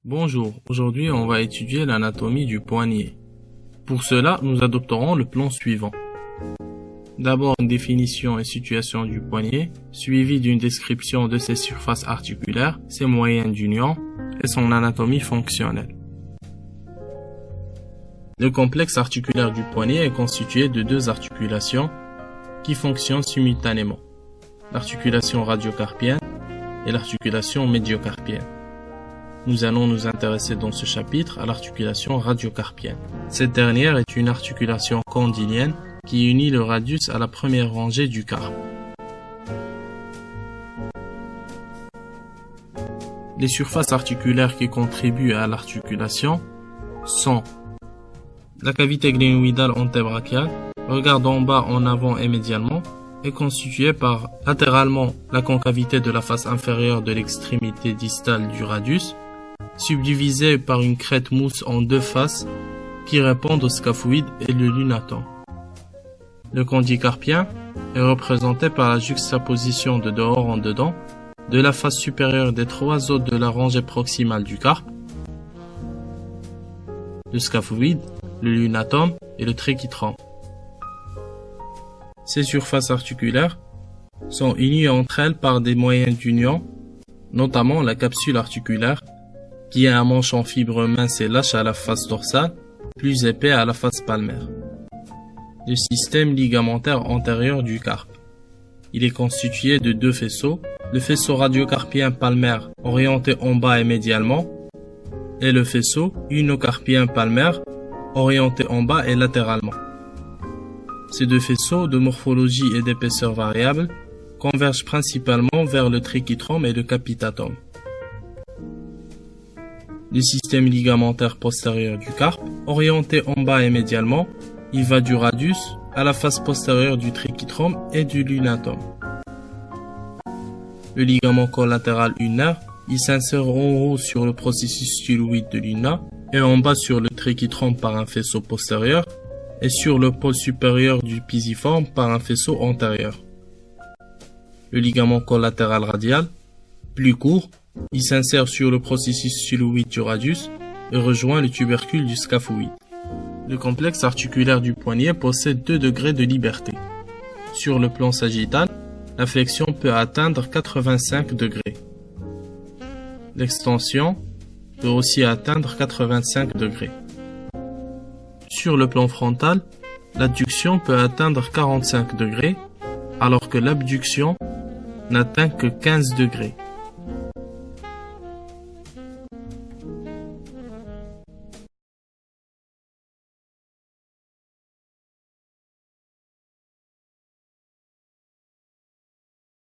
Bonjour, aujourd'hui on va étudier l'anatomie du poignet. Pour cela, nous adopterons le plan suivant. D'abord une définition et situation du poignet, suivie d'une description de ses surfaces articulaires, ses moyens d'union et son anatomie fonctionnelle. Le complexe articulaire du poignet est constitué de deux articulations qui fonctionnent simultanément, l'articulation radiocarpienne et l'articulation médiocarpienne. Nous allons nous intéresser dans ce chapitre à l'articulation radiocarpienne. Cette dernière est une articulation condylienne qui unit le radius à la première rangée du carpe. Les surfaces articulaires qui contribuent à l'articulation sont la cavité glénoïdale antébrachiale, regard d'en bas en avant et médialement, est constituée par latéralement la concavité de la face inférieure de l'extrémité distale du radius, subdivisée par une crête mousse en deux faces qui répondent au scaphoïde et le lunatum. Le condyle carpien est représenté par la juxtaposition de dehors en dedans de la face supérieure des trois os de la rangée proximale du carpe, le scaphoïde, le lunatum et le trichytrum. Ces surfaces articulaires sont unies entre elles par des moyens d'union, notamment la capsule articulaire, qui a un manche en fibre mince et lâche à la face dorsale, plus épais à la face palmaire. Le système ligamentaire antérieur du carpe. Il est constitué de deux faisceaux, le faisceau radiocarpien palmaire orienté en bas et médialement, et le faisceau unocarpien palmaire orienté en bas et latéralement. Ces deux faisceaux, de morphologie et d'épaisseur variable, convergent principalement vers le trichytrum et le capitatum. Le système ligamentaire postérieur du carpe, orienté en bas et médialement, il va du radius à la face postérieure du trichytrum et du lunatum. Le ligament collatéral ulnaire, il s'insère en haut sur le processus styloïde de l'ulna et en bas sur le trichytrum par un faisceau postérieur et sur le pôle supérieur du pisiforme par un faisceau antérieur. Le ligament collatéral radial, plus court, il s'insère sur le processus styloïde du radius et rejoint le tubercule du scaphoïde. Le complexe articulaire du poignet possède 2 degrés de liberté. Sur le plan sagittal, la flexion peut atteindre 85 degrés. L'extension peut aussi atteindre 85 degrés. Sur le plan frontal, l'adduction peut atteindre 45 degrés, alors que l'abduction n'atteint que 15 degrés.